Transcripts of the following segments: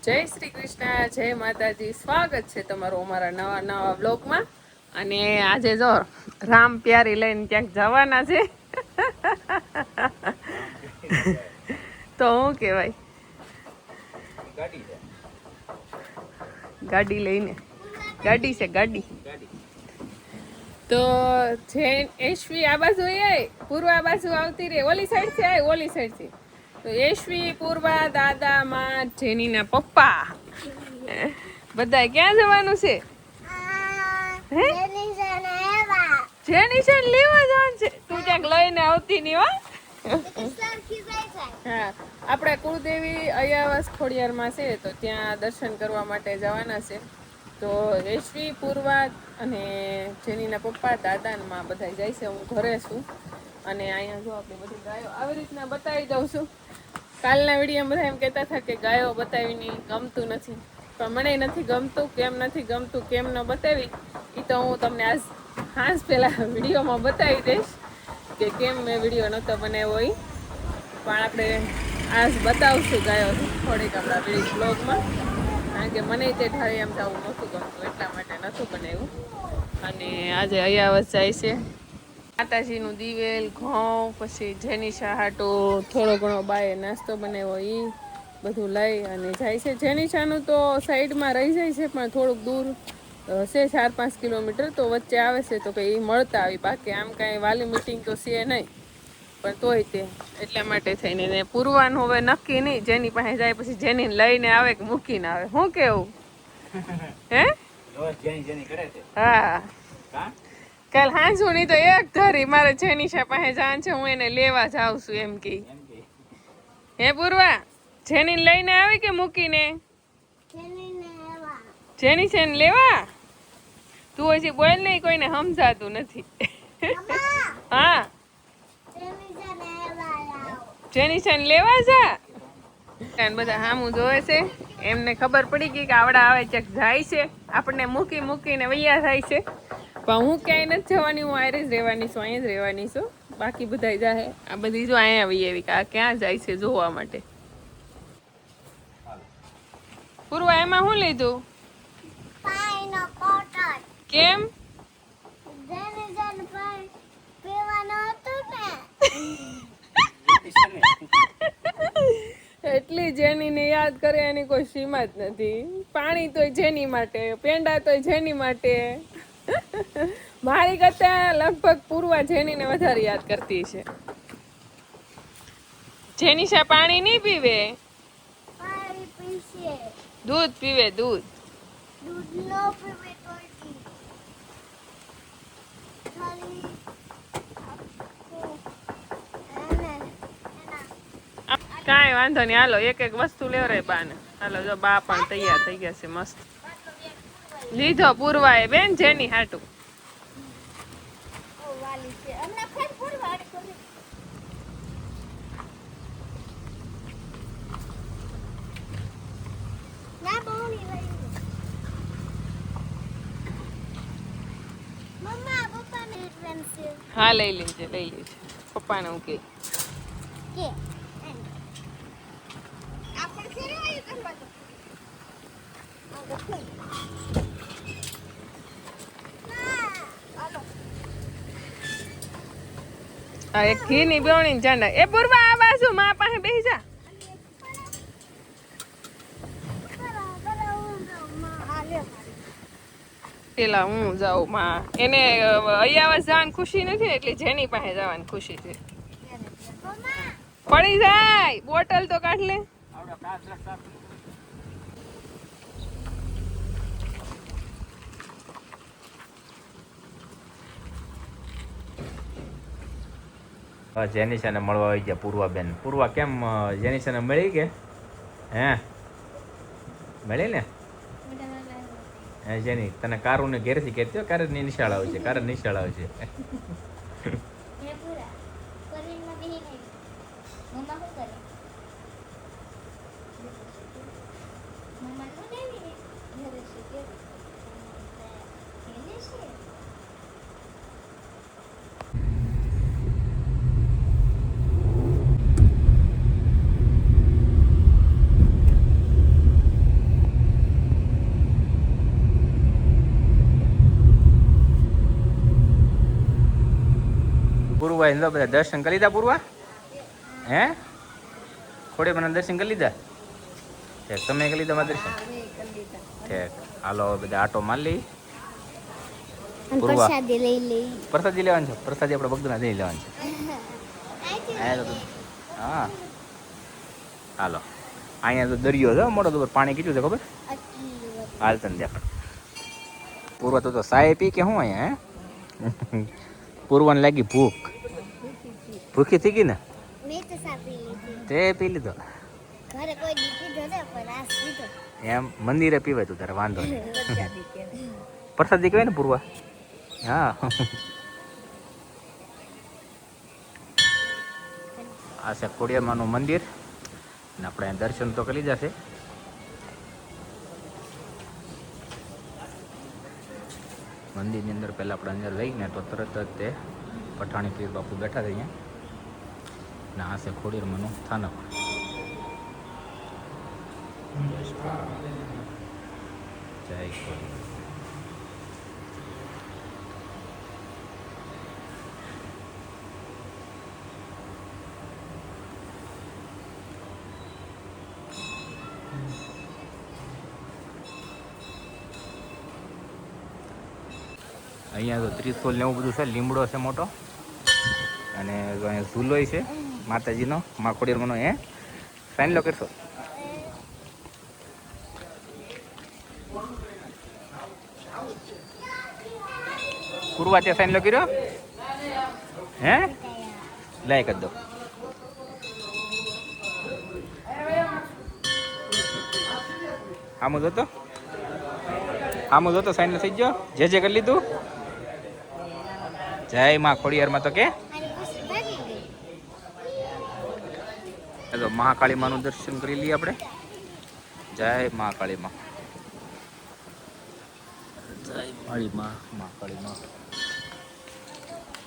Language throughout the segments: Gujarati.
જય શ્રી કૃષ્ણ, જય માતાજી. સ્વાગત છે તમારું અમારા નવા બ્લોગમાં. અને આજે જો રામ પ્યારી લઈને ક્યાંક જવાના છે. તો હું કહેવાય ગાડી લઈને ગાડી છે ગાડી. તો જેન એશવી આ બાજુ પૂર્વ આ બાજુ આવતી રે, ઓલી સાઈડ થી ઓલી સાઈડ થી. તો એશવી, પૂર્વા, દાદા, માં, જેનીના પપ્પા બધા ક્યાં જવાનું છે? જેનિશન લેવા જવાનું છે. તું ક્યાંક લઈને આવતી નહીં હો. હા, આપણે કુળદેવી અયાવાસ ખોડિયારમાં છે, તો ત્યાં દર્શન કરવા માટે જવાના છે. તો એશવી, પૂર્વા અને જેનીના પપ્પા, દાદા ને માં બધા જાય છે. હું ઘરે છું અને અહીંયા જો આપણે બધી ગાયો આવી રીતના બતાવી દઉં છું. કાલના વિડીયો બધા એમ કહેતા હતા કે ગાયો બતાવીને ગમતું નથી, પણ મને નથી ગમતું. કેમ નથી ગમતું, કેમ ન બતાવી, એ તો હું તમને આજ હાંસ પહેલા વિડીયોમાં બતાવી દઈશ કે કેમ મેં વિડીયો નહોતો બનાવ્યો એ. પણ આપણે આજ બતાવશું ગાયો થોડીક આપણા બ્લોગમાં, કારણ કે મને તે ઠારે એમ જવું નહોતું ગમતું, એટલા માટે નહોતું બનાવ્યું. અને આજે અયાવસ જાય છે. માતાજીનું દિવેલ, ઘઉં, પછી જેનિશા હાટો થોડો ઘણો બાએ નાસ્તો બનાવ્યો, એ બધું લઈ અને જાય છે. જેનિશાનું તો સાઈડમાં રહી જાય છે, પણ થોડુંક દૂર છે, 4-5 કિલોમીટર. તો વચ્ચે આવે છે તો કંઈ મળતા આવી, બાકી આમ કાંઈ વાલી મિટિંગ તો છે નહીં, પણ તોય તે એટલા માટે થઈને ને પૂરવાનું હવે નક્કી નહીં. જેની પાસે જાય પછી જેની લઈને આવે કે મૂકીને આવે. શું કેવું હે? હા, કાલ હાંસુની તો એક ધરી મારે જેનિશા પાસે જાન છે, હું એને લેવા જાઉં છું એમ કે. હે પૂર્વા, જેની લઈને આવી કે મૂકીને? જેનિશા ને લેવા. તું હજી બોલ નહીં, કોઈને સમજાતું નથી. હા, જેનિશા ને લેવા જા. બધા હામું જોવે છે, એમને ખબર પડી ગઈ કે આવડા આવે ચેક જાય છે, આપણને મૂકીને વૈયા થાય છે. પણ હું ક્યાંય નથી જવાની, હું આયરે જ રહેવાની છું, અહીંયા જ રહેવાની છું. બાકી બધા જાય આ બધી જો અહીંયા આવી એવી કે આ ક્યાં જાય છે જોવા માટે. પૂર્વા, એમાં શું લીધું? કેમ? એટલી જેનીને યાદ કરે એની કોઈ સીમા જ નથી. પાણી તોય જેની માટે, પેંડા તોય જેની માટે. મારી કરતા લગભગ પૂર્વા જેનીને વધારે યાદ કરતી છે. જેનિશા પાણી નહીં પીવે, દૂધ પીવે, દૂધ. કાંઈ વાંધો નહીં, હાલો એક એક વસ્તુ લેવરે બાને. હાલો જો બા પણ તૈયાર થઈ ગયા છે મસ્ત. લીધો પૂર્વાએ બેન જેની હાટું. હા, લઈ લેજે પપ્પાને હું કે. હા, એક ઘીની બેવણી ચાંડા. એ પૂર્વા, આ બાજુ માં પાસે બેસી જા. પેલા હું જાઉં માં, એને અયાવાસ જવાની ખુશી નથી ને, એટલે જેની પાસે જવાની ખુશી છે. પડી જાય, બોટલ તો કાઢ લે. જેનિશાને મળવા આવી ગયા પૂર્વાબેન. પૂર્વા, કેમ જેનિશાને મળી કે? હે, મળી ને? હે જેની, તને કારુને ઘેરથી કહેતી હો, કારે નિશાળ આવે છે, કારે નિશાળ આવે છે. પૂર્વા એને બધા દર્શન કરી લીધા પૂર્વા હે ખોડે મને દર્શન કરી લીધા ઠીક તમે કરી લીધા મારા દર્શન ઠીક હાલો બધા આટો મારી લઈ પૂર્વા પ્રસાદી લેવાનું છે પ્રસાદી આપણે બગદના લઈ લેવાનું છે હા હાલો અહીંયા તો દરિયો છે મોટો તો પાણી કેટલું છે ખબર હાલ તને દેખાડ પૂર્વા તો સાય પી કે શું અહીંયા હે પૂર્વાને લાગી ભૂખ ભૂખી થઈ ગઈ ને તે પી લીધો એમ મંદિરે પીવાય તું તારે વાંધો નહીં પ્રસાદી કહેવાય ને પૂર્વા હા આ છે ખોડિયારમાંનું મંદિર ને આપણે અહીં દર્શન તો કરી લીધા છે મંદિરની અંદર પહેલાં આપણે અંદર લઈને તો તરત જ તે પઠાણી પીર બાપુ બેઠા છે અહીંયા ને આ છે ખોડિયારમાંનું સ્થાનક જય ખોડિયાર અહીંયા તો ત્રિશુલ ને એવું બધું છે લીમડો છે મોટો અને અહીંયા ઝૂલોય છે માતાજીનો મા ખોડિયારમાંનો હે સાઈન લો કરશો પૂર્વા તે સાઈન લો કર્યો હે લાય કરી દો આમ જોતો સાઈન થઈ ગયો જે કરી લીધું જય માં ખોડિયારમાં તો કે મહાકાળી માનું દર્શન કરી લઈએ આપણે જય મહાકાળી માં જય માળી માં મહાકાળી માં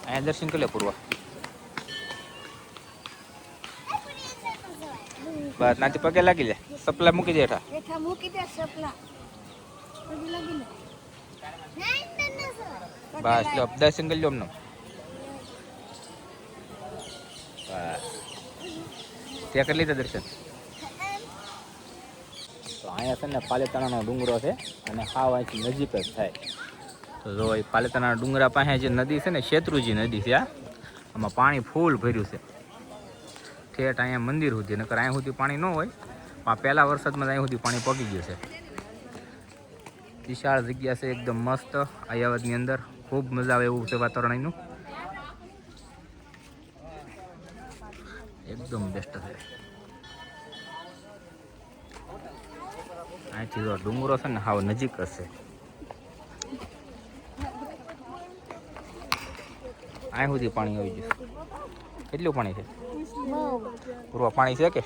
અહીંયા દર્શન કરી લે પૂર્વા બસ નાથી પગે લાગી લે સપલા મૂકી દે હેઠા મૂકી દે સપલા બસ લો દર્શન કરી લો અમને ત્યાં કરી લીધા દર્શન તો અહીંયા છે ને પાલિતાણાનો ડુંગરો છે અને હાવ અહીંથી નજીક જ થાય તો જો એ પાલિતાણા ડુંગરા પાસે જે નદી છે ને શેત્રુજી નદી છે આમાં પાણી ફૂલ ભર્યું છે ઠેઠ અહીંયા મંદિર સુધી નકર અહીંયા સુધી પાણી ન હોય પણ પહેલા વરસાદમાં અહીંયા સુધી પાણી પગી ગયું છે વિશાળ જગ્યા છે એકદમ મસ્ત અયાવદની અંદર ખૂબ મજા આવે એવું છે વાતાવરણ એનું એકદમ બેસ્ટ છે અહીંથી જો ડુંગરો છે ને હાવ નજીક જ છે અહીં સુધી પાણી આવી ગયું કેટલું પાણી છે પૂર્વ પાણી છે કે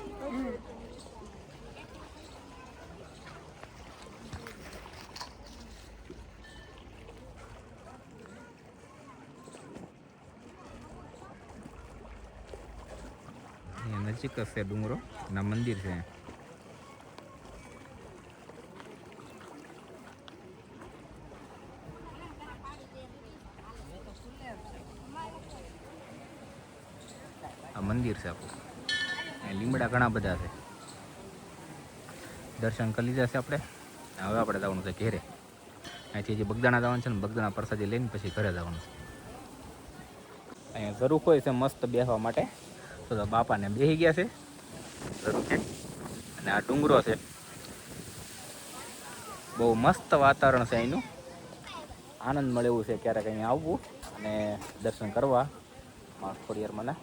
નજીક જ છે ડુંગરો ના મંદિર છે આ મંદિર છે આખું લીમડા ઘણા બધા છે દર્શન કરી લીધા છે આપણે હવે આપણે જવાનું છે ઘેરે અહીંથી જે બગદાણા જવાનું છે ને બગદાણા પ્રસાદી લઈને પછી ઘરે જવાનું છે અહીંયા ઝરૂખ હોય છે મસ્ત બેસવા માટે તો બાપાને બેસી ગયા છે ઝરૂખે અને આ ડુંગરો છે બહુ મસ્ત વાતાવરણ છે અહીંનું આનંદ મળે એવું છે ક્યારેક અહીંયા આવવું અને દર્શન કરવા મા ખોડિયારમાંના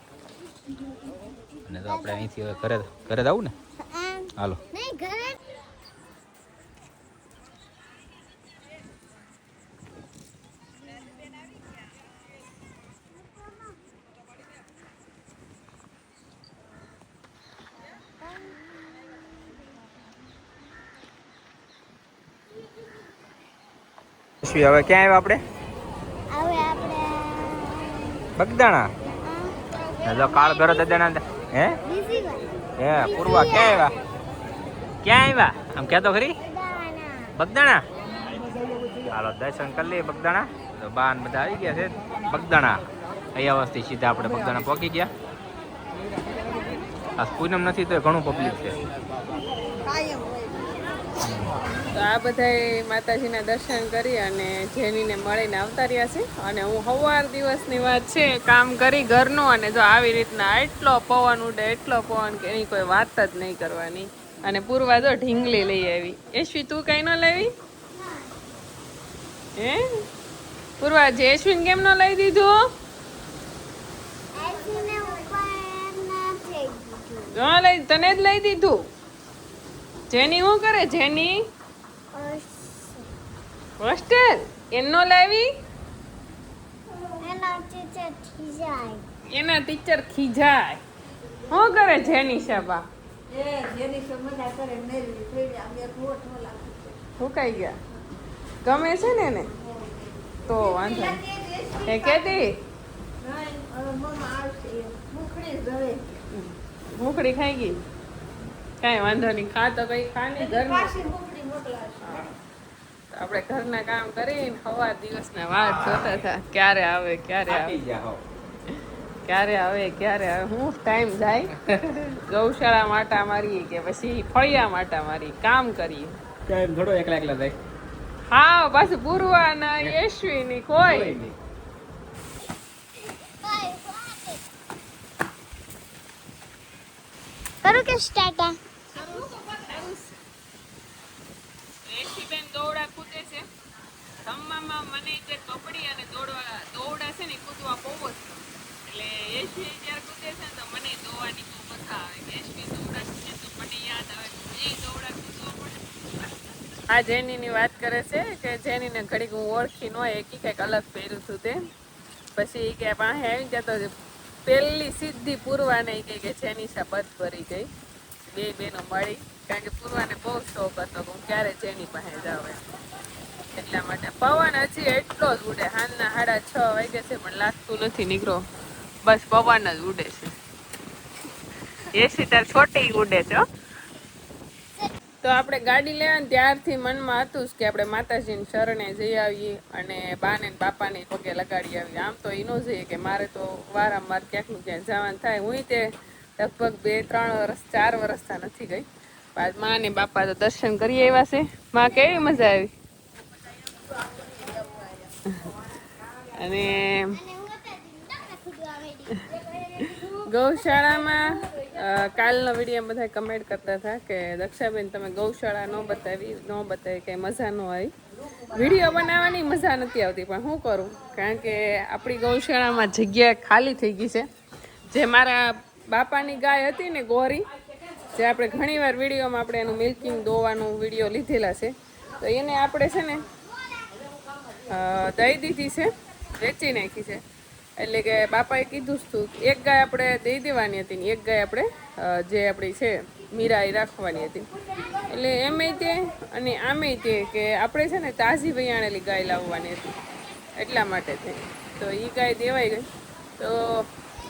અને તો આપણે અહીંથી હવે ઘરે જ આવું ને હાલો હવે ક્યાં આવ્યા આપણે બગદાણા જો કાળ ઘર દાદાના હે હે પૂર્વા ક્યાં આવ્યા આમ કહેતો ખરી બગદાણા હાલો દર્શન કરી લઈએ બગદાણા તો બાન બધા આવી ગયા છે બગદાણા અયાવાસથી સીધા આપણે બગદાણા પહોંચી ગયા. આ પૂનમ નથી તો ઘણું પબ્લિક છે. તો આ બધાય માતાજીના દર્શન કરી અને જેનીને મળીને આવતા રહ્યા છે. અને હું સવાર દિવસની વાત છે કામ કરી ઘરનું, અને જો આવી રીતના એટલો પવન ઉડે, એટલો પવન કે એની કોઈ વાત જ નહીં કરવાની. અને પૂર્વા જો ઢીંગલી લઈ આવી. યશ્વી તું કઈ ન લેવી હે? પૂર્વા જયશ્વીન કેમ ન લઈ દીધું? લઈ તને જ લઈ દીધું. જેની શું કરે? જેની હોસ્ટેલ એનો લાવી. એના ટીચર ખીજાય. શું કરે જેની શાબા? હુકાઈ ગયા. ગમે છે ને એને તો વાંધો એ કેતી ભૂખડી ખાઈ ગઈ. કઈ વાંધો નહીં, ખા તો કઈ ખા નહીં ઘરમાં. આપણે ઘરના કામ કરીને સવાર દિવસના વાત જોતા હતા ક્યારે આવે ક્યારે આવે ક્યારે આવે ક્યારે આવે. હું ટાઈમ જાય ગૌશાળા માટા મારીએ કે પછી ફળિયા માટા મારી કામ કરીએ. થોડો એકલા એકલા જાય. હા પાછું પૂર્વા ના યશ્વી ની કોઈ કરું કે સ્ટાર્ટ બેન દોડા કૂદે છે. રમવામાં મને જે કબડ્ડી અને દોડા છે ને કૂદવા બહુ જ એટલે યશ્વી જ્યારે કૂદે છે ને તો મને દોવાની બહુ મજા આવે. યશ્વી દોડા કૂદે તો મને યાદ આવે એ દોડા કૂદવા પડે. આ જેનીની વાત કરે છે કે જેનીને ઘડીક હું ઓળખી ન હોય કે કંઈક અલગ પહેર્યું હતું તે. પછી કે પાસે આવી ગયા તો પહેલી સીધી પૂર્વાને કે જેનીશા બધ ભરી ગઈ. બે બેનો મળી, કારણ કે પૂર્વાને બહુ શોખ હતો કે હું ક્યારે જેની પાસે જાઉં એમ. એટલા માટે પવન હજી એટલો જ ઉડે. સાંજના 6:30 વાગે છે પણ લાગતું નથી નીકળો. બસ પવન જ ઉડે છે. એસી તાર છોટી ઉડે છે. તો આપણે ગાડી લેવાની ત્યારથી મનમાં હતું કે આપણે માતાજીની શરણે જઈ આવીએ અને બાને ને બાપાને પગે લગાડી આવીએ. આમ તો એ ન જઈએ કે મારે તો વારંવાર ક્યાંકનું ક્યાંક જવાનું થાય. હું તે લગભગ 2-3 વર્ષ 4 વર્ષથી નથી ગઈ. બાદ મા ને બાપા તો દર્શન કરી આવ્યા છે. માં કેવી મજા આવી. અને ગૌશાળામાં કાલનો વિડીયો બધા કમેન્ટ કરતા હતા કે દક્ષાબેન તમે ગૌશાળા ન બતાવી કંઈ મજા ન આવી. વિડીયો બનાવવાની મજા નથી આવતી પણ શું કરું, કારણ કે આપણી ગૌશાળામાં જગ્યા ખાલી થઈ ગઈ છે. જે મારા બાપાની ગાય હતી ને ગોરી, જે આપણે ઘણીવાર વિડીયોમાં આપણે એનું મિલ્કિંગ દોવાનું વિડીયો લીધેલા છે, તો એને આપણે છે ને દઈ દીધી છે, વેચી નાખી છે. એટલે કે બાપાએ કીધું હતું એક ગાય આપણે દઈ દેવાની હતી ને એક ગાય આપણે જે આપણી છે મીરા એ રાખવાની હતી. એટલે એમે તે અને આમે તે કે આપણે છે ને તાજી વૈયાણેલી ગાય લાવવાની હતી. એટલા માટે થઈ તો એ ગાય દેવાઈ ગઈ. તો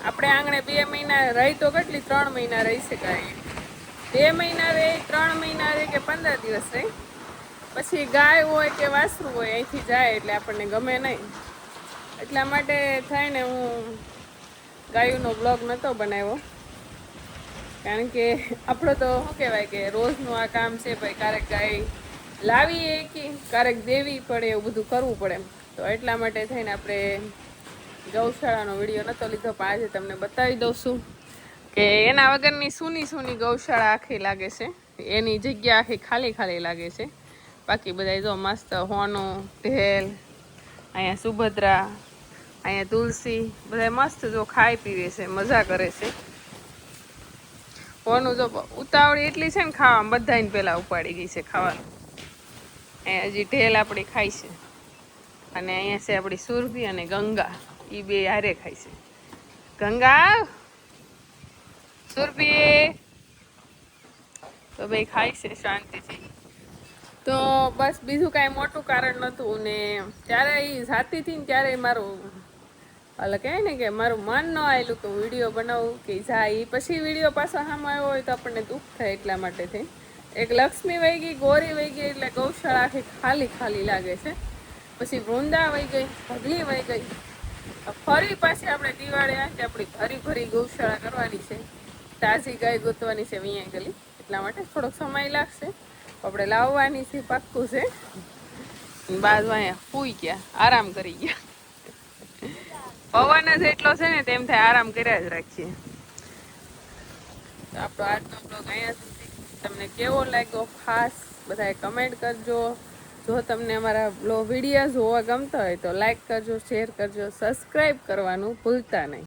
આપણે આંગણે 2 મહિના રહી તો કેટલી 3 મહિના રહી છે ગાય. 2 મહિના રહે 3 મહિના રહે કે 15 દિવસ રહી. પછી ગાય હોય કે વાસરું હોય અહીંથી જાય એટલે આપણને ગમે નહીં. એટલા માટે થઈને હું ગાયોનો બ્લોગ નહોતો બનાવ્યો, કારણ કે આપણો તો શું કહેવાય કે રોજનું આ કામ છે ભાઈ. ક્યારેક ગાય લાવીએ કે ક્યારેક દેવી પડે, એવું બધું કરવું પડે. તો એટલા માટે થઈને આપણે ગૌશાળાનો વિડીયો નહોતો લીધો. પણ આજે તમને બતાવી દઉં છું કે એના વગરની સૂની ગૌશાળા આખી લાગે છે. એની જગ્યા આખી ખાલી ખાલી લાગે છે. બાકી બધા જો મસ્ત હોનું ઢેલ, અહીંયા સુભદ્રા, અહીંયા તુલસી, બધા મસ્ત જો ખાઈ પીવે છે, મજા કરે છે. હોનું જો ઉતાવળી એટલી છે ને ખાવામાં, બધાને પહેલાં ઉપાડી ગઈ છે ખાવાનું. અહીંયા હજી ઢેલ આપણી ખાય છે. અને અહીંયા છે આપણી સુરભી અને ગંગા, એ બે હારે ખાય છે. ગંગા સુરભી તો બે ખાય છે શાંતિથી. તો બસ બીજું કાંઈ મોટું કારણ નહોતું. ને ત્યારે એ જાતી હતી ને ત્યારે મારું એટલે કહે ને કે મારું મન ન આવેલું કે હું વિડીયો બનાવું કે જાય. એ પછી વિડીયો પાછો સામે આવ્યો હોય તો આપણને દુઃખ થાય. એટલા માટે થઈ એક લક્ષ્મી વહી ગઈ, ગોરી વહી ગઈ, એટલે ગૌશાળા આખી ખાલી ખાલી લાગે છે. પછી વૃંદા વહી ગઈ, ભગલી વહી ગઈ, ફરી પાછી આપણે દિવાળી આવે આપણી ભરી ભરી ગૌશાળા કરવાની છે, તાજી ગાય ગોતવાની છે વિયા ગલી, એટલા માટે થોડોક સમય લાગશે. આપણે લાવવાની છે, પાક્કું છે. બાદ અહીંયા સૂઈ ગયા, આરામ કરી ગયા. પવન જ એટલો છે ને તેમ થાય આરામ કર્યા જ રાખીએ. તો આપણો આજનો બ્લોગ અહીંયા સુધી. તમને કેવો લાગ્યો ખાસ બધાએ કમેન્ટ કરજો. જો તમને અમારા વિડીયો જોવા ગમતા હોય તો લાઈક કરજો, શેર કરજો, સબસ્ક્રાઈબ કરવાનું ભૂલતા નહીં.